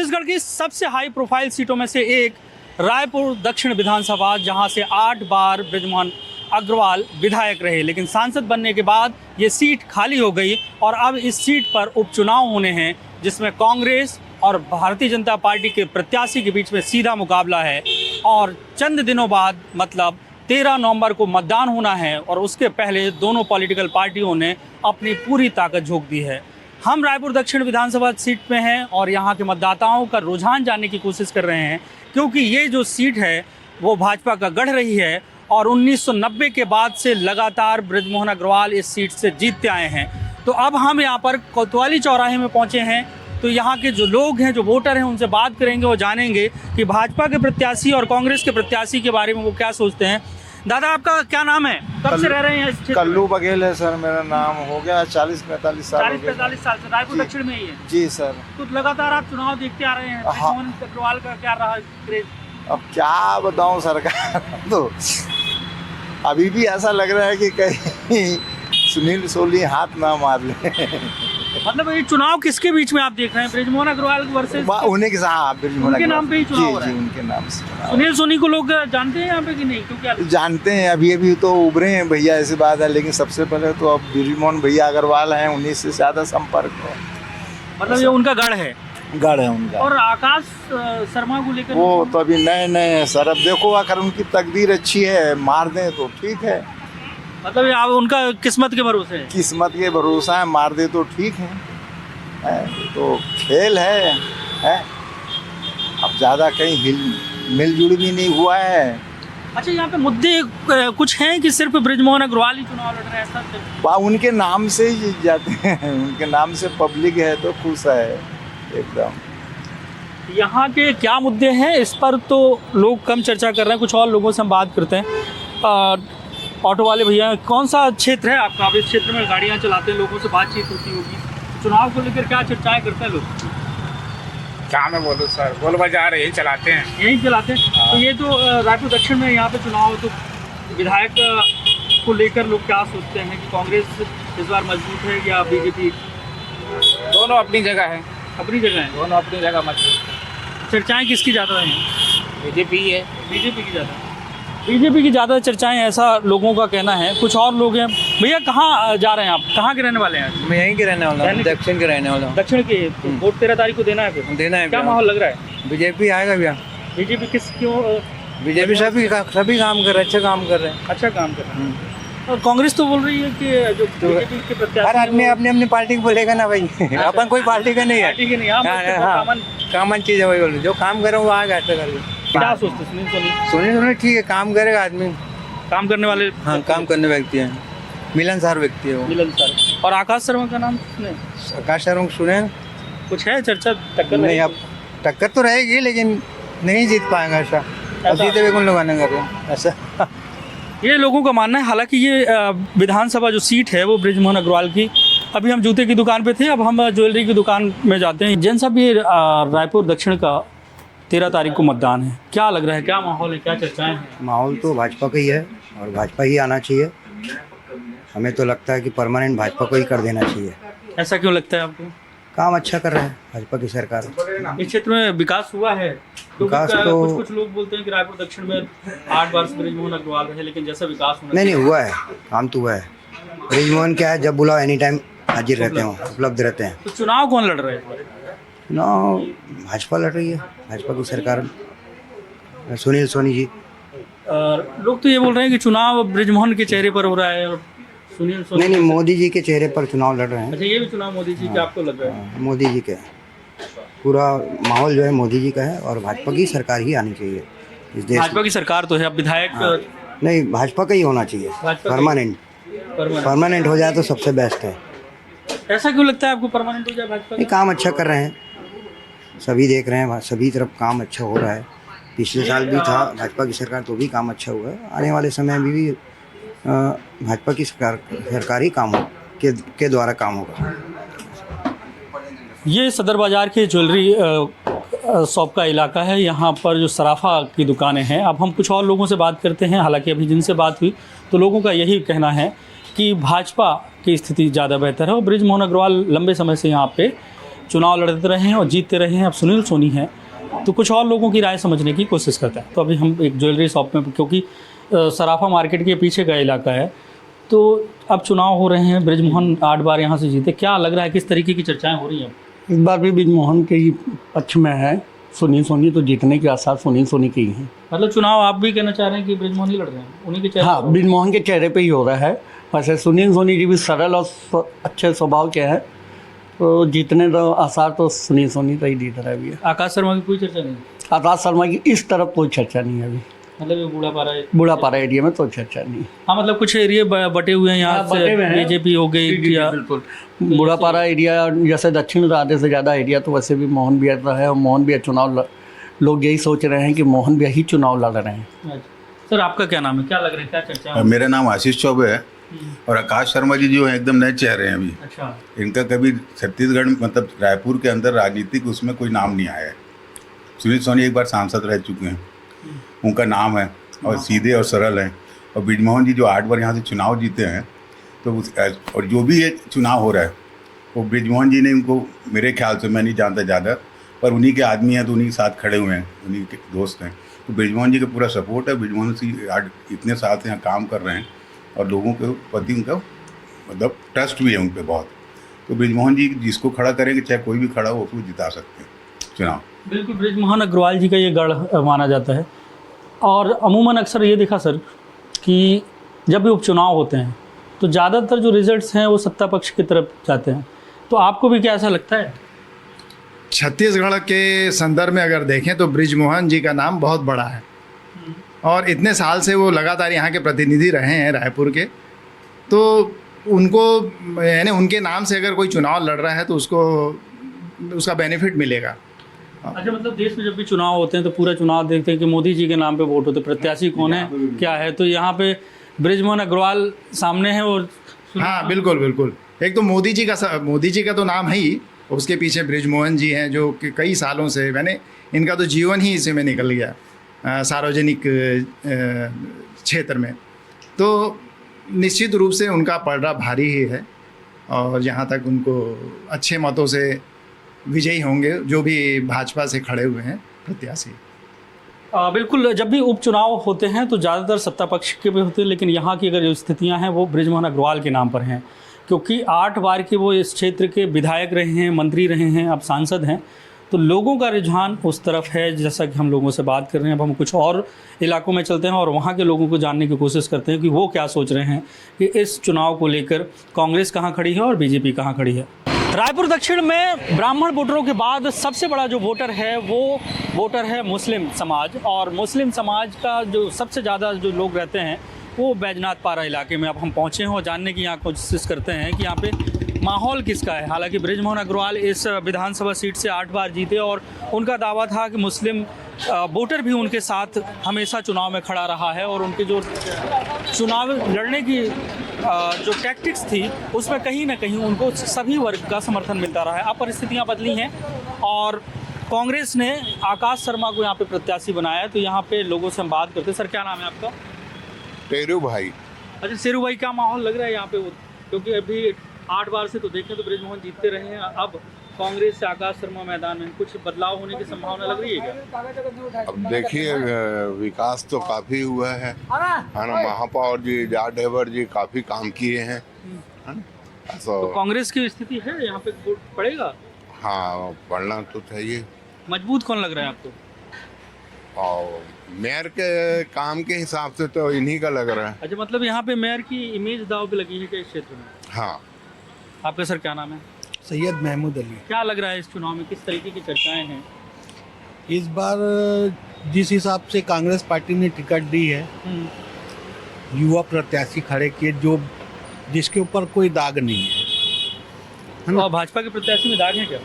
छत्तीसगढ़ की सबसे high profile सीटों में से एक रायपुर दक्षिण विधानसभा, जहां से 8 बार बृजमोहन अग्रवाल विधायक रहे, लेकिन सांसद बनने के बाद ये सीट खाली हो गई और अब इस सीट पर उपचुनाव होने हैं, जिसमें कांग्रेस और भारतीय जनता पार्टी के प्रत्याशी के बीच में सीधा मुकाबला है। और चंद दिनों बाद मतलब 13 नवंबर को मतदान होना है और उसके पहले दोनों पॉलिटिकल पार्टियों ने अपनी पूरी ताकत झोंक दी है। हम रायपुर दक्षिण विधानसभा सीट में हैं और यहाँ के मतदाताओं का रुझान जानने की कोशिश कर रहे हैं, क्योंकि ये जो सीट है वो भाजपा का गढ़ रही है और 1990 के बाद से लगातार बृजमोहन अग्रवाल इस सीट से जीतते आए हैं। तो अब हम यहाँ पर कोतवाली चौराहे में पहुँचे हैं, तो यहाँ के जो लोग हैं, जो वोटर हैं, उनसे बात करेंगे और जानेंगे कि भाजपा के प्रत्याशी और कांग्रेस के प्रत्याशी के बारे में वो क्या सोचते हैं। दादा, आपका क्या नाम है? कब से रह रहे हैं? कल्लू बघेल है सर मेरा नाम। हो गया 40-45 साल। 40-45 साल से रायपुर दक्षिण में ही है? जी सर। तो लगातार आप चुनाव देखते आ रहे हैं, बृजमोहन अग्रवाल का क्या रहा क्रेज? अब क्या बताऊं सरकार तो अभी भी ऐसा लग रहा है कि कहीं सुनील सोनी हाथ ना मार ले। मतलब ये चुनाव किसके बीच में आप देख रहे हैं? बृजमोहन अग्रवाल वर्सेस उन्हीं के साथ उनके नाम पे ही चुनाव हो रहा है? जी, उनके नाम से। सुनील सोनी को लोग जानते हैं यहाँ पे कि नहीं? क्योंकि जानते हैं, अभी तो उभरे हैं भैया, ऐसी बात है, लेकिन सबसे पहले तो अब बृजमोहन भैया अग्रवाल हैं, उन्हीं से ज्यादा संपर्क है। मतलब ये उनका गढ़ है? गढ़ है उनका। और आकाश शर्मा को लेकर वो तो अभी नए नए हैं सर। अब देखो, अगर उनकी तकदीर अच्छी है, मार दें तो ठीक है। मतलब ये आप उनका किस्मत के भरोसे है? किस्मत के भरोसा है, मार दे तो ठीक है, तो खेल है। अब ज़्यादा कहीं मिलजुल भी नहीं हुआ है। अच्छा, यहाँ पे मुद्दे कुछ हैं कि सिर्फ बृजमोहन अग्रवाल ही चुनाव लड़ रहे हैं? ऐसा उनके नाम से ही जीत जाते हैं, उनके नाम से पब्लिक है तो खुश है एकदम। यहाँ के क्या मुद्दे हैं इस पर तो लोग कम चर्चा कर रहे हैं। कुछ और लोगों से हम बात करते हैं। ऑटो वाले भैया, कौन सा क्षेत्र है आपका? आप इस क्षेत्र में गाड़ियाँ चलाते हैं, लोगों से बातचीत होती होगी, चुनाव को लेकर क्या चर्चाएं करते हैं लोग? क्या मैं बोलूँ सर, बोल बाजार यही चलाते हैं। यही चलाते हैं। तो ये तो रायपुर दक्षिण में यहाँ पे चुनाव, तो विधायक को लेकर लोग क्या सोचते हैं कि कांग्रेस इस बार मजबूत है या बीजेपी? दोनों अपनी जगह है। अपनी जगह है? दोनों अपनी जगह मजबूत। चर्चाएं किसकी ज़्यादा हैं? बीजेपी है। बीजेपी की ज़्यादा? बीजेपी की ज़्यादा चर्चाएं, ऐसा लोगों का कहना है। कुछ और लोग हैं। भैया, कहाँ जा रहे हैं आप? कहाँ के रहने वाले हैं? मैं यहीं के रहने वाला हूँ, दक्षिण के रहने वाला हूँ। दक्षिण के? वोट 13 तारीख को देना है? फिर देना है। क्या माहौल लग रहा है? बीजेपी आएगा भैया। बीजेपी किस क्यों? बीजेपी सभी काम कर रहे हैं, अच्छा काम कर रहे हैं। अच्छा काम कर रहे हैं। और कांग्रेस तो बोल रही है कि जो बीजेपी के प्रत्याशी, हर आदमी अपनी अपनी पार्टी को बोलेगा ना भाई। अपन कोई पार्टी का नहीं है। पार्टी के नहीं। हाँ, कॉमन चीज़ है, वही बोल रहे। जो काम करे वो आएगा ऐसा करके। क्या सोचते सुनील सोनी? सुनिए ठीक है, काम करेगा आदमी, काम करने वाले। हाँ, काम करने व्यक्ति है, मिलनसार व्यक्ति है वो। मिलनसार। और आकाश शर्मा का नाम सुने? आकाश शर्मा सुने? कुछ है चर्चा? टक्कर नहीं, अब टक्कर तो रहेगी लेकिन नहीं जीत पाएगा ऐसा। जीते हुए कौन लोग आने कर रहे हैं ऐसा। ये लोगों का मानना है। हालांकि ये विधानसभा जो सीट है वो बृजमोहन अग्रवाल की। अभी हम जूते की दुकान पे थे, अब हम ज्वेलरी की दुकान में जाते हैं। जैन साहब, ये रायपुर दक्षिण का 13 तारीख को मतदान है, क्या लग रहा है, क्या माहौल है, क्या चर्चाएं हैं? माहौल तो भाजपा का ही है और भाजपा ही आना चाहिए। हमें तो लगता है कि परमानेंट भाजपा को ही कर देना चाहिए। ऐसा क्यों लगता है आपको? काम अच्छा कर रहे हैं भाजपा की सरकार। इस क्षेत्र में विकास हुआ है? विकास तो कुछ लोग बोलते हैं कि रायपुर दक्षिण में 8 बार से बृजमोहन अग्रवाल रहे, लेकिन जैसा विकास होना नहीं हुआ है, काम तो हुआ है। बृजमोहन क्या है, जब बुलाओ एनी टाइम हाजिर रहते हैं, उपलब्ध रहते हैं। तो चुनाव कौन लड़ रहे हैं? चुनाव भाजपा लड़ रही है, भाजपा की सरकार, सुनील सोनी जी। लोग तो ये बोल रहे हैं कि चुनाव बृजमोहन के चेहरे पर हो रहा है और सुनील सोनी। नहीं, मोदी जी के चेहरे पर चुनाव लड़ रहे हैं। अच्छा, ये भी चुनाव मोदी जी के आपको लग रहा है? मोदी जी के पूरा माहौल जो है मोदी जी का है और भाजपा की सरकार ही आनी चाहिए इस देश। भाजपा की सरकार तो है, अब विधायक नहीं, भाजपा का ही होना चाहिए परमानेंट हो जाए तो सबसे बेस्ट है। ऐसा क्यों लगता है आपको परमानेंट हो जाए भाजपा? नहीं, काम अच्छा कर रहे हैं, सभी देख रहे हैं, सभी तरफ काम अच्छा हो रहा है। पिछले साल भी था भाजपा की सरकार तो भी काम अच्छा हुआ है। आने वाले समय में भी भाजपा की सरकार ही काम के द्वारा काम होगा। ये सदर बाज़ार के ज्वेलरी शॉप का इलाका है। यहाँ पर जो सराफा की दुकानें हैं। अब हम कुछ और लोगों से बात करते हैं। हालांकि अभी जिनसे बात हुई तो लोगों का यही कहना है कि भाजपा की स्थिति ज़्यादा बेहतर है और बृजमोहन अग्रवाल लंबे समय से यहाँ पे चुनाव लड़ते रहे हैं और जीतते रहे हैं। अब सुनील सोनी हैं, तो कुछ और लोगों की राय समझने की कोशिश करते हैं। तो अभी हम एक ज्वेलरी शॉप में, क्योंकि सराफा मार्केट के पीछे का इलाका है, तो अब चुनाव हो रहे हैं। बृजमोहन 8 बार यहाँ से जीते, क्या लग रहा है, किस तरीके की चर्चाएं हो रही हैं? इस बार भी बृजमोहन के ही पक्ष में है। सुनील सोनी तो जीतने के आसार सुनील सोनी के ही हैं। मतलब चुनाव आप भी कहना चाह रहे हैं कि बृजमोहन ही लड़ रहे हैं, उन्हीं के चेहरे हाँ, पर? बृजमोहन के चेहरे पे ही हो रहा है। वैसे सुनील सोनी जी भी सरल और अच्छे स्वभाव के हैं, तो जीतने तो आसार तो सुनील सोनी का ही जीत रहा है अभी। आकाश शर्मा की कोई चर्चा नहीं? आकाश शर्मा की इस तरफ कोई चर्चा नहीं है अभी। मतलब ये बूढ़ापारा है, बूढ़ापारा एरिया में तो चर्चा नहीं। हाँ, मतलब कुछ एरिया बटे हुए हैं यहाँ हाँ, से, बटे हुए हैं। बीजेपी हो गई या बिल्कुल बूढ़ापारा एरिया जैसे दक्षिण आधे से ज़्यादा एरिया तो वैसे भी मोहन बिया का है, और मोहन बिया चुनाव लोग यही सोच रहे हैं कि मोहन बिया ही चुनाव लड़ रहे हैं। अच्छा। सर आपका क्या नाम है, क्या लग रहा है, क्या चर्चा है? मेरा नाम आशीष चौबे है और आकाश शर्मा जी जो है एकदम नए चेहरे हैं अभी। अच्छा। इनका कभी छत्तीसगढ़ मतलब रायपुर के अंदर राजनीतिक उसमें कोई नाम नहीं आया है। सुनील सोनी एक बार सांसद रह चुके हैं, उनका नाम है और सीधे और सरल हैं। और बृजमोहन जी जो 8 बार यहाँ से चुनाव जीते हैं, तो और जो भी ये चुनाव हो रहा है वो बृजमोहन जी ने उनको, मेरे ख्याल से, मैं नहीं जानता ज़्यादा, पर उन्हीं के आदमी हैं तो उन्हीं के साथ खड़े हुए हैं, उन्हीं के दोस्त हैं। तो बृजमोहन जी का पूरा सपोर्ट है। बृजमोहन जी आज इतने साल से यहाँ काम कर रहे हैं और लोगों के प्रति उनका मतलब ट्रस्ट भी है उन पर बहुत। तो बृजमोहन जी जिसको खड़ा करेंगे, चाहे कोई भी खड़ा हो, उसको जिता सकते हैं चुनाव। बिल्कुल, बृजमोहन अग्रवाल जी का ये गढ़ माना जाता है। और अमूमन अक्सर ये देखा सर कि जब भी उपचुनाव होते हैं तो ज़्यादातर जो रिजल्ट्स हैं वो सत्ता पक्ष की तरफ जाते हैं। तो आपको भी क्या ऐसा लगता है? छत्तीसगढ़ के संदर्भ में अगर देखें तो बृजमोहन जी का नाम बहुत बड़ा है और इतने साल से वो लगातार यहाँ के प्रतिनिधि रहे हैं रायपुर के, तो उनको यानी उनके नाम से अगर कोई चुनाव लड़ रहा है तो उसको उसका बेनिफिट मिलेगा। अच्छा, मतलब देश में जब भी चुनाव होते हैं तो पूरा चुनाव देखते हैं कि मोदी जी के नाम पे वोट होते, प्रत्याशी कौन है क्या है, तो यहाँ पे बृजमोहन अग्रवाल सामने है। और हाँ बिल्कुल बिल्कुल, एक तो मोदी जी का तो नाम है ही, उसके पीछे बृजमोहन जी हैं जो कि कई सालों से, मैंने इनका तो जीवन ही इसी में निकल गया सार्वजनिक क्षेत्र में, तो निश्चित रूप से उनका पलड़ा भारी ही है और यहाँ तक उनको अच्छे मतों से विजयी होंगे जो भी भाजपा से खड़े हुए हैं प्रत्याशी। बिल्कुल, जब भी उपचुनाव होते हैं तो ज़्यादातर सत्ता पक्ष के भी होते हैं, लेकिन यहाँ की अगर जो स्थितियाँ हैं वो बृजमोहन अग्रवाल के नाम पर हैं, क्योंकि 8 बार के वो इस क्षेत्र के विधायक रहे हैं, मंत्री रहे हैं, अब सांसद हैं। तो लोगों का रुझान उस तरफ है, जैसा कि हम लोगों से बात कर रहे हैं। अब हम कुछ और इलाकों में चलते हैं और वहाँ के लोगों को जानने की कोशिश करते हैं कि वो क्या सोच रहे हैं कि इस चुनाव को लेकर कांग्रेस कहाँ खड़ी है और बीजेपी कहाँ खड़ी है। रायपुर दक्षिण में ब्राह्मण वोटरों के बाद सबसे बड़ा जो वोटर है वो वोटर है मुस्लिम समाज, और मुस्लिम समाज का जो सबसे ज़्यादा जो लोग रहते हैं वो बैजनाथ पारा इलाके में। अब हम पहुँचे हैं और जानने की यहाँ कोशिश करते हैं कि यहाँ पे माहौल किसका है। हालांकि बृजमोहन अग्रवाल इस विधानसभा सीट से 8 बार जीते और उनका दावा था कि मुस्लिम वोटर भी उनके साथ हमेशा चुनाव में खड़ा रहा है, और उनके जो चुनाव लड़ने की जो टैक्टिक्स थी उसमें कहीं ना कहीं उनको सभी वर्ग का समर्थन मिलता रहा है। अब परिस्थितियाँ बदली हैं और कांग्रेस ने आकाश शर्मा को यहाँ पे प्रत्याशी बनाया है। तो यहाँ पे लोगों से हम बात करते हैं। सर क्या नाम है आपका? टेरू भाई। अच्छा शेरू भाई, क्या माहौल लग रहा है यहाँ पे? क्योंकि अभी 8 बार से तो देखें तो बृजमोहन जीतते रहे हैं, अब कांग्रेस से आकाश शर्मा मैदान में, कुछ बदलाव होने की संभावना लग रही है क्या? अब देखिए विकास तो काफी हुआ है ना, महापौर जी जाडेवर जी काफी काम किए हैं, तो कांग्रेस की स्थिति है यहाँ पे, वोट पड़ेगा? हाँ पढ़ना तो चाहिए। मजबूत कौन लग रहा है आपको? और मेयर के काम के हिसाब से तो इन्हीं का लग रहा है। अच्छा, मतलब यहाँ पे मेयर की इमेज दाव पे लगी है क्या इस क्षेत्र में? हाँ। आपका सर क्या नाम है? सैयद महमूद अली। क्या लग रहा है इस चुनाव में, किस तरीके की चर्चाएं हैं? इस बार जिस हिसाब से कांग्रेस पार्टी ने टिकट दी है, युवा प्रत्याशी खड़े किए जो जिसके ऊपर कोई दाग नहीं है। और भाजपा के प्रत्याशी में दाग है क्या?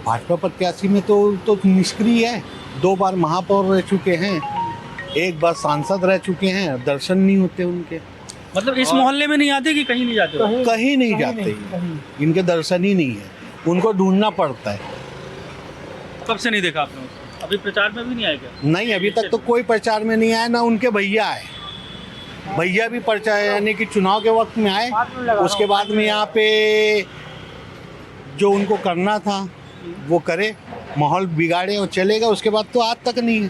भाजपा प्रत्याशी में तो निष्क्रिय है। 2 बार महापौर रह चुके हैं, 1 बार सांसद रह चुके हैं, दर्शन नहीं होते उनके। मतलब इस मोहल्ले में नहीं आते कि कहीं नहीं जाते? कहीं नहीं जाते, इनके दर्शन ही नहीं है, उनको ढूंढना पड़ता है। कब से नहीं देखा आपने उसको? अभी प्रचार में भी नहीं आया क्या? नहीं, अभी तक तो कोई प्रचार में नहीं आया, ना उनके भैया आए। भैया भी प्रचार यानी कि चुनाव के वक्त में आए, उसके बाद में यहाँ पे जो उनको करना था वो करे, माहौल बिगाड़े और चलेगा। उसके बाद तो आज तक नहीं,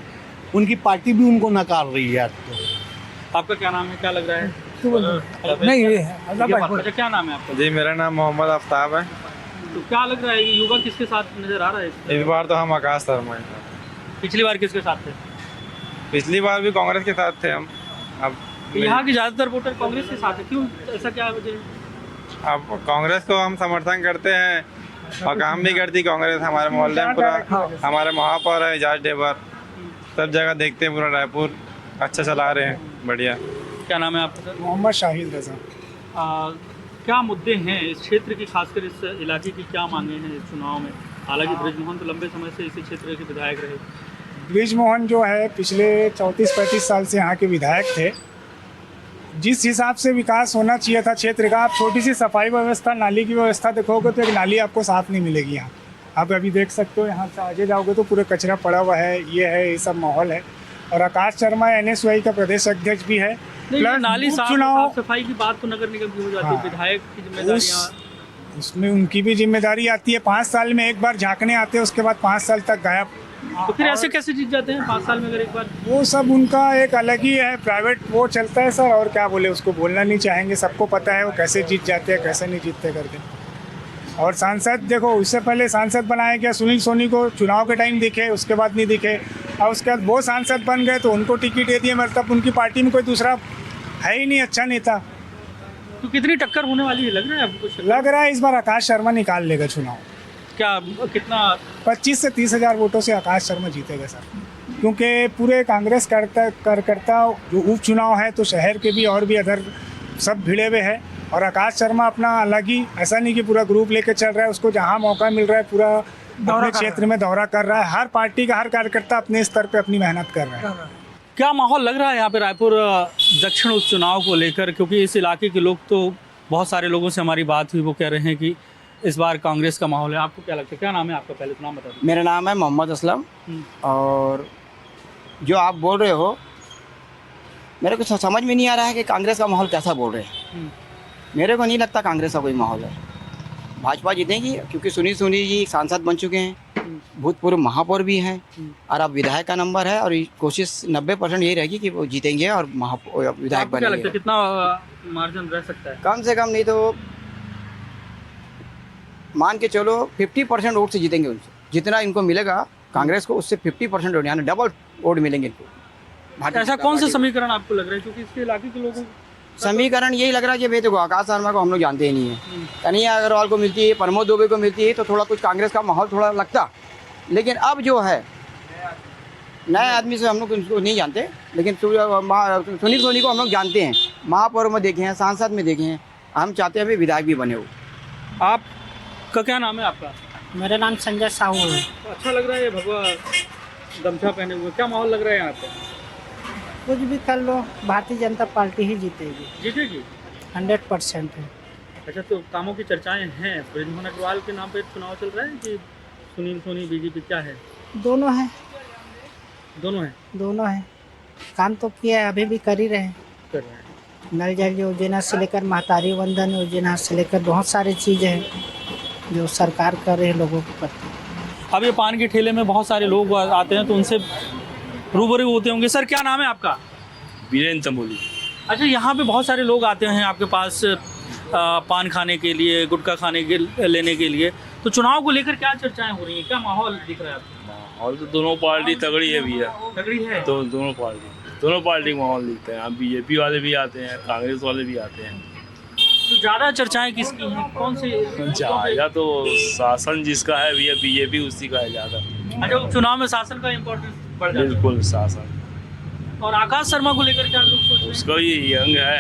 उनकी पार्टी भी उनको नकार रही है आज तो। आपका क्या नाम है, क्या लग रहा है? नहीं अच्छा, क्या नाम है आपका? जी मेरा नाम मोहम्मद आफ्ताब है। तो क्या लग रहा है कि युवा किसके साथ नजर आ रहा है? इस बार तो हम आकाश शर्मा हैं। पिछली बार किसके साथ थे? पिछली बार भी कांग्रेस के साथ थे हम। अब यहाँ के ज्यादातर वोटर कांग्रेस के साथ है, क्यों, ऐसा क्या वजह? अब कांग्रेस को हम समर्थन करते हैं और काम भी करती कांग्रेस। हमारे मोहल्ले में पूरा हमारे महापौर है एजाज ढेबर, सब जगह देखते हैं, पूरा रायपुर अच्छा चला रहे हैं, बढ़िया। क्या नाम है आपका सर? मोहम्मद शाहिद रजा। क्या मुद्दे हैं इस क्षेत्र की, खासकर इस इलाके की क्या मांगे हैं इस चुनाव में? हालांकि बृजमोहन तो लंबे समय से इसी क्षेत्र के विधायक रहे। बृजमोहन जो है पिछले 34-35 साल से यहाँ के विधायक थे। जिस हिसाब से विकास होना चाहिए था क्षेत्र का, आप छोटी सी सफाई व्यवस्था, नाली की व्यवस्था देखोगे तो एक नाली आपको साफ नहीं मिलेगी यहाँ। आप अभी देख सकते हो, यहाँ से आगे जाओगे तो पूरे कचरा पड़ा हुआ है, ये सब माहौल है। और आकाश शर्मा NSY का प्रदेश अध्यक्ष भी है। प्लस नाली चुनाव सफाई की बात तो नगर निगम की हो जाती है, विधायक की जिम्मेदारियाँ उसमें उनकी भी जिम्मेदारी आती है। 5 साल में एक बार झांकने आते हैं, उसके बाद 5 साल तक गायब। तो फिर ऐसे कैसे जीत जाते हैं 5 साल में अगर एक बार? वो सब उनका एक अलग ही है, प्राइवेट वो चलता है सर। और क्या बोले, उसको बोलना नहीं चाहेंगे, सबको पता है वो कैसे जीत जाते हैं, कैसे नहीं जीतते करके। और सांसद देखो, उससे पहले सांसद बनाया गया सुनील सोनी को, चुनाव के टाइम दिखे, उसके बाद नहीं दिखे। और उसके बाद वो सांसद बन गए तो उनको टिकट दे दिए, मतलब उनकी पार्टी में कोई दूसरा है ही नहीं अच्छा नेता। तो कितनी टक्कर होने वाली है, लग रहा है आपको? लग रहा है इस बार आकाश शर्मा निकाल लेगा चुनाव। क्या, कितना? 25 से 30 हज़ार वोटों से आकाश शर्मा जीतेगा सर, क्योंकि पूरे कांग्रेस कार्यकर्ता जो उपचुनाव है तो शहर के भी और भी अदर सब भिड़े हुए हैं। और आकाश शर्मा अपना अलग ही, ऐसा नहीं कि पूरा ग्रुप लेके चल रहा है, उसको जहाँ मौका मिल रहा है पूरा अपने क्षेत्र में दौरा कर रहा है। हर पार्टी का हर कार्यकर्ता अपने स्तर पे अपनी मेहनत कर रहा है। क्या माहौल लग रहा है यहाँ पे रायपुर दक्षिण उपचुनाव को लेकर? क्योंकि इस इलाके के लोग, तो बहुत सारे लोगों से हमारी बात हुई, वो कह रहे हैं कि इस बार कांग्रेस का माहौल है। आपको क्या लगता है? क्या नाम है आपका, पहले तो नाम बता दो। मेरा नाम है मोहम्मद असलम। और जो आप बोल रहे हो, मेरे को समझ में नहीं आ रहा है कि कांग्रेस का माहौल कैसा बोल रहे हैं। मेरे को नहीं लगता कांग्रेस का कोई माहौल है। भाजपा जीतेगी, क्योंकि सुनील सोनी जी सांसद बन चुके हैं, भूतपूर्व महापौर भी हैं, और अब विधायक का नंबर है। और कोशिश 90% यही रहेगी कि वो जीतेंगे और विधायक बनेंगे। क्या लगता है कितना मार्जिन रह सकता है? कम से कम नहीं तो मान के चलो 50% वोट से जीतेंगे उनसे। जितना इनको मिलेगा कांग्रेस को, उससे 50% वोट, यानी डबल वोट मिलेंगे इनको। ऐसा कौन सा समीकरण आपको लग रहा है? क्योंकि इसके इलाके के लोगों समीकरण यही लग रहा है कि भाई देखो, आकाश शर्मा को हम लोग जानते ही नहीं है, कन्हैया अग्रवाल को मिलती है, प्रमोद दुबे को मिलती है, तो थोड़ा कुछ कांग्रेस का माहौल थोड़ा लगता। लेकिन अब जो है नए आदमी से हम लोग उनको नहीं जानते, लेकिन सुनील सोनी को हम लोग जानते हैं, महापौर में देखे हैं, सांसद में देखे हैं। हम चाहते हैं भी विधायक भी बने हो। आपका क्या नाम है आपका? मेरा नाम संजय साहू है। अच्छा लग रहा है भगवा गमछा पहने हुए, क्या माहौल लग रहा है यहाँ पे? कुछ भी कर लो, भारतीय जनता पार्टी ही जीतेगी। जीतेगी 100% है। अच्छा, तो कामों की चर्चाएं हैं, बृजमोहन अग्रवाल के नाम पे चुनाव चल रहा है कि सुनील सोनी बीजेपी, क्या है? दोनों है। दोनों है? दोनों है। काम तो किया है, अभी भी कर ही रहे हैं। कर रहे हैं। नल जल योजना से लेकर महतारी वंदन योजना से लेकर बहुत सारी चीज़ें हैं जो सरकार कर रही है लोगों के प्रति। अब ये पान के ठेले में बहुत सारे लोग आते हैं, तो उनसे रूबरू होते होंगे। सर, क्या नाम है आपका? वीरेंद्र तंबोली। अच्छा, यहाँ पे बहुत सारे लोग आते हैं आपके पास पान खाने के लिए, गुटखा खाने के लेने के लिए, तो चुनाव को लेकर क्या चर्चाएं हो रही हैं, क्या माहौल दिख रहा है आपको? माहौल तो दोनों पार्टी तगड़ी है भैया, तगड़ी है। तो दोनों पार्टी का माहौल दिखते हैं। अब बीजेपी वाले भी आते हैं, कांग्रेस वाले भी आते हैं। तो ज़्यादा चर्चाएं किसकी हैं, कौन से? ज़्यादा तो शासन जिसका है भैया, बीजेपी उसी का है ज़्यादा। अच्छा, चुनाव में शासन का इम्पोर्टेंस बढ़ जाता है। बिल्कुल शासन। और आकाश शर्मा को लेकर क्या लोग सोच रहे हैं? उसका भी यंग है,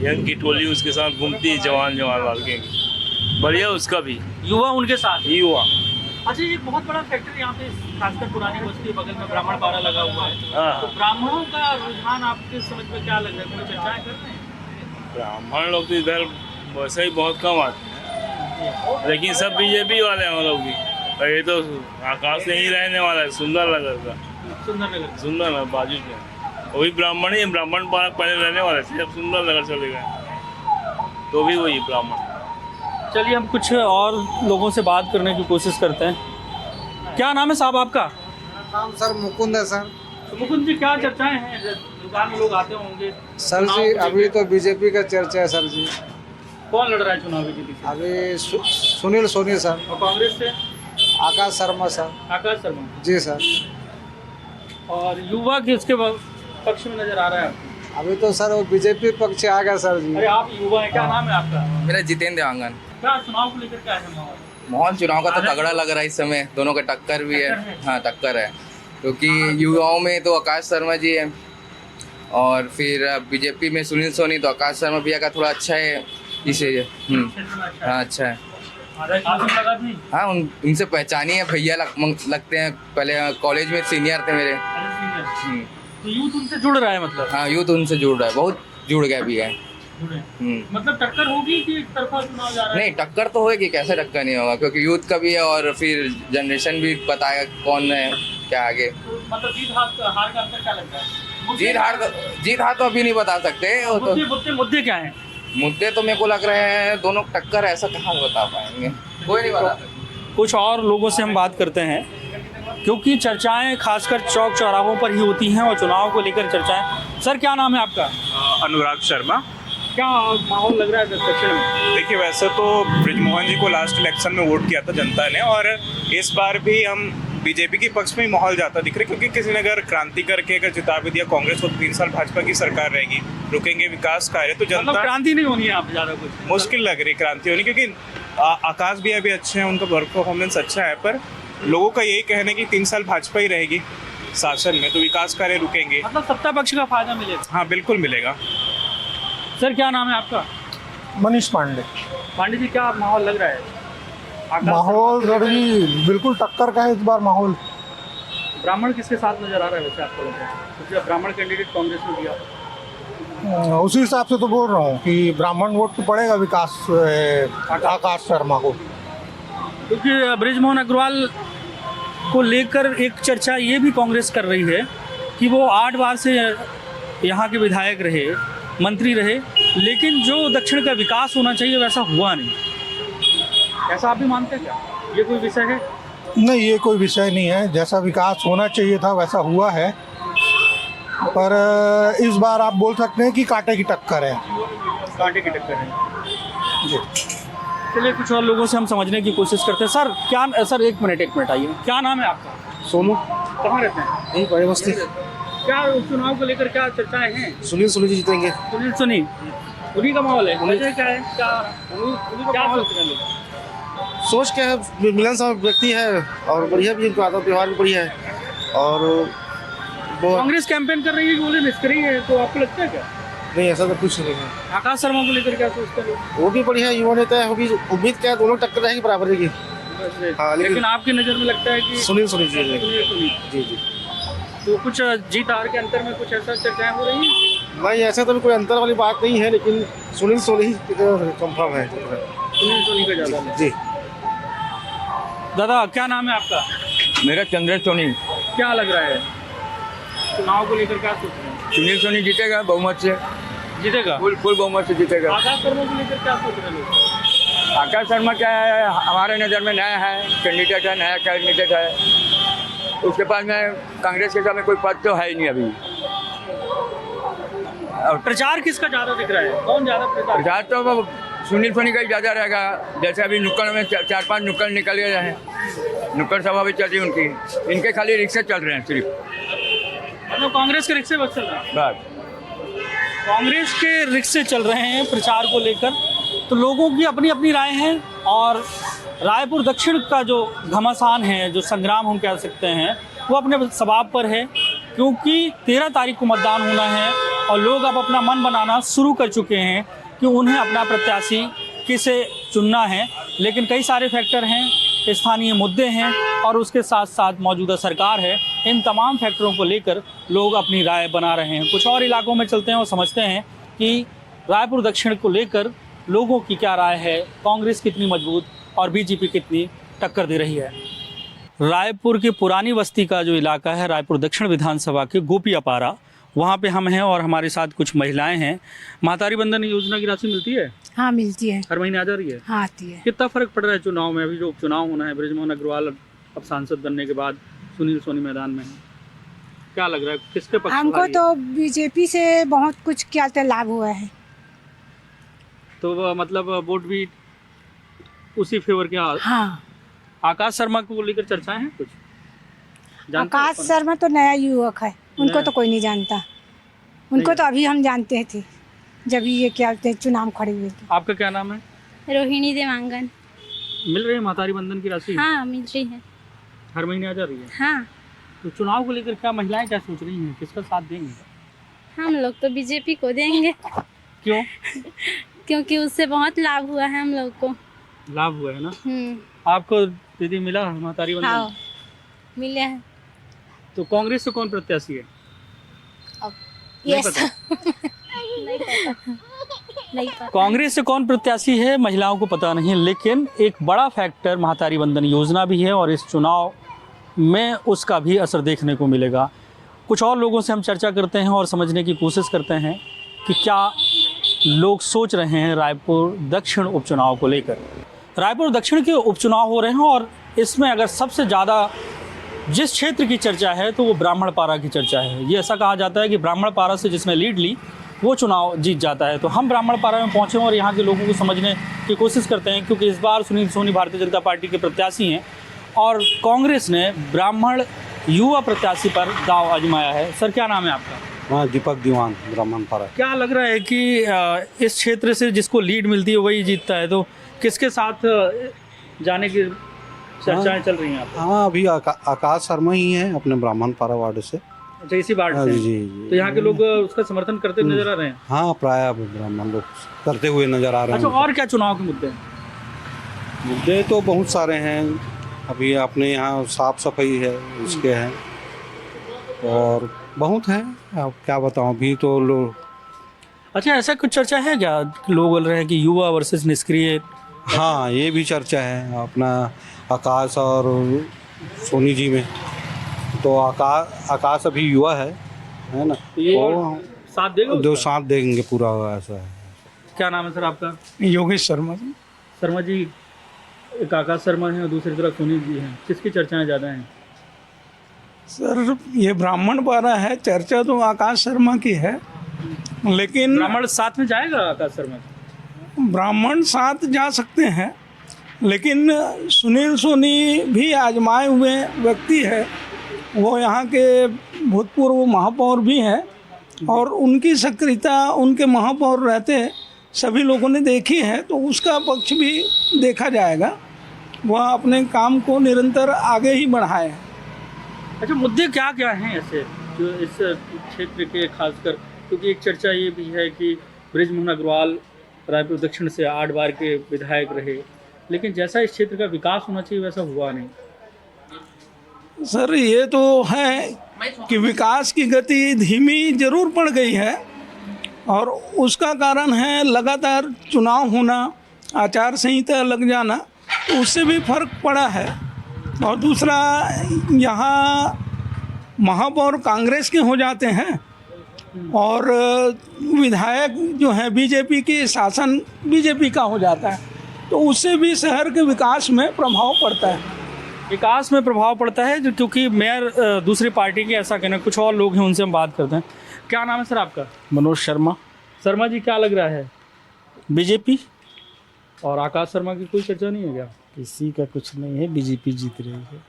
यंग की टोली उसके साथ घूमती है, जवान लड़के, बढ़िया उसका भी। युवा उनके साथ ही हुआ। अच्छा, एक बहुत बड़ा फैक्टर यहाँ पे खासकर पुरानी बस्ती के बगल में ब्राह्मण पारा लगा हुआ है, हाँ। तो ब्राह्मणों का रुझान आपके समझ में क्या लग रहा है, कोई चर्चाएं कर रहे हैं? ब्राह्मण लोग तो इधर वैसे ही बहुत कम आते हैं, लेकिन सब बीजेपी वाले हैं हम लोग भी। और ये तो आकाश से ही रहने वाला है, सुंदर नगर, बाजू में वही ब्राह्मण ही, ब्राह्मण पारा पहले रहने वाले थे, अब सुंदर नगर चले गए, तो भी वही ब्राह्मण। चलिए, हम कुछ और लोगों से बात करने की कोशिश करते हैं। क्या नाम है साहब आपका? नाम सर मुकुंद है सर। तो मुकुंद जी, क्या चर्चाएं हैं? दुकान में लोग आते होंगे सर चुनाव जी को अभी लेकर। तो बीजेपी का चर्चा है सर जी। कौन लड़ रहा है चुनाव बीजेपी से? अभी सुनील सोनी सर और कांग्रेस से आकाश शर्मा सर। आकाश शर्मा। जी सर। और युवा किसके पक्ष में नजर आ रहा है आपको? अभी तो सर वो बीजेपी पक्ष आ गया सर जी। अरे आप युवा हैं, क्या नाम है आपका? मेरा जितेंद्र देवांगन। क्या चुनाव को लेकर क्या है माहौल? माहौल चुनाव का तो तगड़ा लग रहा है इस समय, दोनों का टक्कर भी है। हाँ टक्कर है, क्योंकि युवाओं में तो आकाश शर्मा जी है और फिर बीजेपी में सुनील सोनी, तो आकाश शर्मा भैया का थोड़ा अच्छा है इसे। हाँ अच्छा है। हाँ उनसे पहचानी है, भैया लगते हैं, पहले कॉलेज में सीनियर थे मेरे। तो यूथ उनसे जुड़ रहा है मतलब? हाँ यूथ उनसे जुड़ रहा है, बहुत जुड़ गया भी है। मतलब टक्कर होगी कि एक तरफा चुनाव जा रहा है? नहीं टक्कर तो होगी, कैसे टक्कर नहीं होगा, क्योंकि यूथ का भी है और फिर जनरेशन भी बताएगा कौन है क्या आगे। तो मतलब जीत हार का अंतर क्या लगता है? जीत हार तो अभी नहीं बता सकते। वो तो मुद्दे क्या हैं? मुद्दे तो मेरे को लग रहे हैं दोनों टक्कर, ऐसा कहाँ बता पाएंगे, कोई नहीं बता सकता। कुछ और लोगों से हम बात करते हैं, क्योंकि चर्चाएं खासकर चौक चौराहों पर ही होती हैं और चुनाव को लेकर चर्चाएं। सर क्या नाम है आपका? अनुराग शर्मा। क्या माहौल लग रहा है दक्षिण में? देखिए वैसे तो बृजमोहन जी को लास्ट इलेक्शन में वोट किया था जनता ने, और इस बार भी हम बीजेपी के पक्ष में ही माहौल जाता दिख रहा है, क्योंकि किसी ने अगर क्रांति करके अगर जिता भी दिया कांग्रेस को, तो 3 साल भाजपा की सरकार रहेगी, रुकेंगे विकास कार्य, तो जनता क्रांति नहीं होनी है आप ज़्यादा कुछ मुश्किल लग रही क्रांति होनी, क्योंकि आकाश भी अभी अच्छे हैं, उनका वर्क परफॉर्मेंस अच्छा है, पर लोगों का यही कहना है कि 3 साल भाजपा ही रहेगी शासन में, तो विकास कार्य रुकेंगे। मतलब सत्ता पक्ष का फायदा मिलेगा? हाँ बिल्कुल मिलेगा। सर क्या नाम है आपका? मनीष पांडे। पांडे जी, क्या माहौल लग रहा है? माहौल सर जी बिल्कुल टक्कर का है इस बार माहौल। ब्राह्मण किसके साथ नजर आ रहा है वैसे आपको लगता है? क्योंकि ब्राह्मण कैंडिडेट कांग्रेस में दिया, उसी हिसाब से तो बोल रहा हूँ कि ब्राह्मण वोट तो पड़ेगा विकास आकाश शर्मा को। क्योंकि बृजमोहन अग्रवाल को लेकर एक चर्चा ये भी कांग्रेस कर रही है कि वो 8 बार से यहाँ के विधायक रहे, मंत्री रहे, लेकिन जो दक्षिण का विकास होना चाहिए वैसा हुआ नहीं। ऐसा आप भी मानते हैं क्या? ये कोई विषय है? नहीं, ये कोई विषय नहीं है। जैसा विकास होना चाहिए था वैसा हुआ है, पर इस बार आप बोल सकते हैं कि कांटे की टक्कर है। कांटे की टक्कर है जी। चलिए कुछ और लोगों से हम समझने की कोशिश करते हैं। सर क्या, सर एक मिनट आइए, क्या नाम है आपका? सोनू। कहाँ रहते हैं? यही बड़े बस्ती। क्या चुनाव को लेकर क्या चर्चाएं हैं? सुनील सोनी जी जीतेंगे। सुनील सोनी, उन्हीं का माहौल है? वजह क्या है? क्या सोच रहे हैं लोग? सोच के है, मिलनसार व्यक्ति है और बढ़िया भी, इनका आदत व्यवहार भी बढ़िया है। और कांग्रेस कैंपेन कर रही है कि बोले निष्क्रिय है, तो आपको लगता है क्या? नहीं, ऐसा तो कुछ नहीं है। आकाश शर्मा को लेकर क्या सोचते हैं लोग? वो भी बढ़िया युवा नेता है, वो भी उम्मीद क्या है दोनों टक्कर रहेगी बराबरी की। हाँ, लेकिन आपकी नज़र में लगता है कि सुनील सोनी जी जी। तो कुछ जीत हार के अंतर में कुछ ऐसा चर्चाएं हो रही हैं? नहीं, ऐसा तो कोई अंतर वाली बात नहीं है, लेकिन सुनील सोनी कंफर्म है। सुनील सोनी का ज़्यादा जी। दादा क्या नाम है आपका? मेरा चंद्र सोनी। क्या लग रहा है चुनाव को लेकर, क्या सोच रहे हैं? सुनील सोनी जीतेगा बहुमत से। जीतेगा? फुल बहुमत से जीतेगा। आकाश शर्मा को लेकर क्या सोच रहे हैं लोग? आकाश शर्मा क्या है, हमारे नज़र में नया है कैंडिडेट है, नया कैंडिडेट है, उसके पास में कांग्रेस के सामने कोई पद तो है ही नहीं अभी। प्रचार किसका ज़्यादा दिख रहा है? कौन ज़्यादा प्रचार तो सुनील सोनी का ही ज़्यादा रहेगा। जैसे अभी नुक्कड़ में 4-5 नुक्कड़ निकल गए हैं, नुक्कड़ सभा भी चल रही है उनकी, इनके खाली रिक्शे चल रहे हैं सिर्फ। मतलब कांग्रेस के रिक्शे बस चल रहे हैं? बस कांग्रेस के रिक्शे चल रहे हैं प्रचार को लेकर। तो लोगों की अपनी अपनी राय है, और रायपुर दक्षिण का जो घमासान है, जो संग्राम हम कह सकते हैं, वो अपने सबाब पर है, क्योंकि 13 तारीख को मतदान होना है और लोग अब अपना मन बनाना शुरू कर चुके हैं कि उन्हें अपना प्रत्याशी किसे चुनना है। लेकिन कई सारे फैक्टर हैं, स्थानीय मुद्दे हैं और उसके साथ साथ मौजूदा सरकार है। इन तमाम फैक्टरों को लेकर लोग अपनी राय बना रहे हैं। कुछ और इलाकों में चलते हैं और समझते हैं कि रायपुर दक्षिण को लेकर लोगों की क्या राय है, कांग्रेस कितनी मजबूत और बीजेपी कितनी टक्कर दे रही है। रायपुर की पुरानी बस्ती का जो इलाका है, रायपुर दक्षिण विधानसभा के गोपियापारा, वहाँ पे हम हैं और हमारे साथ कुछ महिलाएं हैं। महतारी बंधन योजना की राशि मिलती है? हाँ मिलती है, हर महीने आ जा रही है? हाँ आती है। कितना फर्क पड़ रहा है चुनाव में? अभी जो चुनाव होना है, बृजमोहन अग्रवाल अब सांसद बनने के बाद सुनील सोनी मैदान में है, क्या लग रहा है किसके पक्ष में हमको भारी है? तो बीजेपी से बहुत कुछ क्या तो लाभ हुआ है। तो वो मतलब वोट भी उसी फेवर के हाँ, आकाश शर्मा को लेकर चर्चाएं हैं कुछ? जानते हो आकाश कौन? शर्मा तो नया युवक है, उनको नया? तो कोई नहीं जानता। उनको तो अभी हम जानते थे जब ये क्या बोलते हैं चुनाव खड़े हुए थे। आपका क्या नाम है? रोहिणी देवांगन। मिल रही है महतारी बंधन की राशि? हाँ मिल रही है। हर महीने आ जा रही है? हाँ तो चुनाव को लेकर क्या महिलाएं क्या सोच रही हैं, किसका साथ देंगे? हम लोग तो बीजेपी को देंगे। क्यों? क्योंकि उससे बहुत लाभ हुआ है हम लोग को। लाभ हुआ है ना? आपको दीदी मिला महतारी बंधन? हाँ मिले हैं। तो कांग्रेस से कौन प्रत्याशी है? ये नहीं पता। नहीं पता। नहीं पता। कांग्रेस से कौन प्रत्याशी है महिलाओं को पता नहीं, लेकिन एक बड़ा फैक्टर महतारी बंधन योजना भी है और इस चुनाव में उसका भी असर देखने को मिलेगा। कुछ और लोगों से हम चर्चा करते हैं और समझने की कोशिश करते हैं कि क्या लोग सोच रहे हैं रायपुर दक्षिण उपचुनाव को लेकर। रायपुर दक्षिण के उपचुनाव हो रहे हैं और इसमें अगर सबसे ज़्यादा जिस क्षेत्र की चर्चा है तो वो ब्राह्मणपारा की चर्चा है। ये ऐसा कहा जाता है कि ब्राह्मणपारा से जिसने लीड ली वो चुनाव जीत जाता है। तो हम ब्राह्मणपारा में पहुँचे और यहाँ के लोगों को समझने की कोशिश करते हैं, क्योंकि इस बार सुनील सोनी भारतीय जनता पार्टी के प्रत्याशी हैं और कांग्रेस ने ब्राह्मण युवा प्रत्याशी पर दांव आजमाया है। सर क्या नाम है आपका? हाँ दीपक दीवान, ब्राह्मणपारा। क्या लग रहा है कि इस क्षेत्र से जिसको लीड मिलती है वही जीतता है, तो किसके साथ जाने की चर्चाएं चल रही हैं आप? हाँ अभी आकाश शर्मा ही हैं अपने ब्राह्मणपारा वार्ड से। अच्छा इसी वार्ड से? जी। तो यहाँ के लोग उसका समर्थन करते नजर आ रहे हैं? हाँ प्राय ब्राह्मण लोग करते हुए नजर आ रहे हैं। अच्छा और क्या चुनाव के मुद्दे हैं? मुद्दे तो बहुत सारे हैं। अभी अपने यहाँ साफ सफाई है इसके हैं और बहुत हैं, अब क्या बताऊँ अभी तो लोग। अच्छा ऐसा कुछ चर्चा है क्या, लोग बोल रहे हैं कि युवा वर्सेस निष्क्रिय? हाँ ये भी चर्चा है अपना आकाश और सोनी जी में। तो आकाश अभी युवा है ना, ये साथ देगा जो उसका? साथ देंगे पूरा ऐसा है। क्या नाम है सर आपका? योगेश शर्मा। शर्मा जी, एक आकाश शर्मा है और दूसरी तरफ सुनील जी हैं, किसकी चर्चाएं ज़्यादा हैं? सर ये ब्राह्मणपारा है, चर्चा तो आकाश शर्मा की है, लेकिन ब्राह्मण साथ में जाएगा आकाश शर्मा? ब्राह्मण साथ जा सकते हैं, लेकिन सुनील सोनी भी आजमाए हुए व्यक्ति है। वो यहाँ के भूतपूर्व महापौर भी हैं और उनकी सक्रियता उनके महापौर रहते सभी लोगों ने देखी है, तो उसका पक्ष भी देखा जाएगा। वह अपने काम को निरंतर आगे ही बढ़ाए। अच्छा मुद्दे क्या क्या हैं ऐसे जो इस क्षेत्र के खासकर, क्योंकि एक चर्चा ये भी है कि बृजमोहन अग्रवाल रायपुर दक्षिण से 8 बार के विधायक रहे, लेकिन जैसा इस क्षेत्र का विकास होना चाहिए वैसा हुआ नहीं। सर ये तो है कि विकास की गति धीमी जरूर पड़ गई है और उसका कारण है लगातार चुनाव होना, आचार संहिता लग जाना, तो उससे भी फर्क पड़ा है। और दूसरा यहाँ महापौर कांग्रेस के हो जाते हैं और विधायक जो है बीजेपी की, शासन बीजेपी का हो जाता है, तो उससे भी शहर के विकास में प्रभाव पड़ता है। विकास में प्रभाव पड़ता है जो, क्योंकि मेयर दूसरी पार्टी के ऐसा कहना। कुछ और लोग हैं उनसे हम बात करते हैं। क्या नाम है सर आपका? मनोज शर्मा। शर्मा जी क्या लग रहा है, बीजेपी और आकाश शर्मा की कोई चर्चा नहीं है क्या? किसी का कुछ नहीं है, बीजेपी जीत रही है।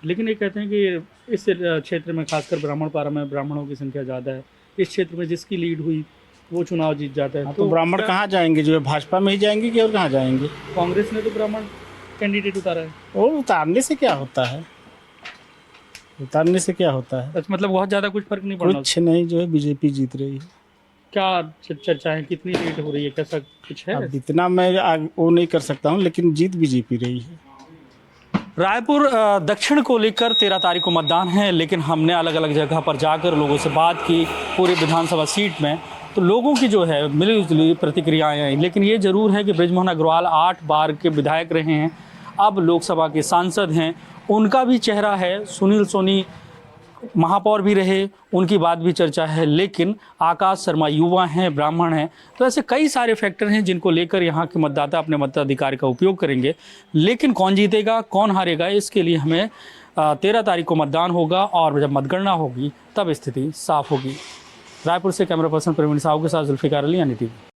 लेकिन ये कहते हैं कि इस क्षेत्र में खासकर ब्राह्मणपारा में ब्राह्मणों की संख्या ज़्यादा है, इस क्षेत्र में जिसकी लीड हुई वो चुनाव जीत जाता है। तो ब्राह्मण कहाँ जाएंगे, जो है भाजपा में ही जाएंगे कि और कहाँ जाएंगे? कांग्रेस ने तो ब्राह्मण कैंडिडेट उतारा है। और उतारने से क्या होता है, उतारने से क्या होता है? अच्छा मतलब बहुत ज़्यादा कुछ फर्क नहीं पड़ना? कुछ नहीं, जो है बीजेपी जीत रही है। क्या चर्चा है, कितनी लीड हो रही है, कैसा कुछ है? अब इतना मैं वो नहीं कर सकता हूँ, लेकिन जीत बीजेपी रही है। रायपुर दक्षिण को लेकर 13 तारीख को मतदान है, लेकिन हमने अलग अलग जगह पर जाकर लोगों से बात की पूरी विधानसभा सीट में, तो लोगों की जो है मिली जुली प्रतिक्रियाएं आई। लेकिन ये ज़रूर है कि बृजमोहन अग्रवाल 8 बार के विधायक रहे हैं, अब लोकसभा के सांसद हैं, उनका भी चेहरा है। सुनील सोनी महापौर भी रहे, उनकी बात भी चर्चा है, लेकिन आकाश शर्मा युवा हैं, ब्राह्मण हैं, तो ऐसे कई सारे फैक्टर हैं जिनको लेकर यहाँ के मतदाता अपने मताधिकार का उपयोग करेंगे। लेकिन कौन जीतेगा, कौन हारेगा, इसके लिए हमें 13 तारीख को मतदान होगा और जब मतगणना होगी तब स्थिति साफ होगी। रायपुर से कैमरा पर्सन प्रवीण साहू के साथ जुल्फिकार अली, यानी टीवी।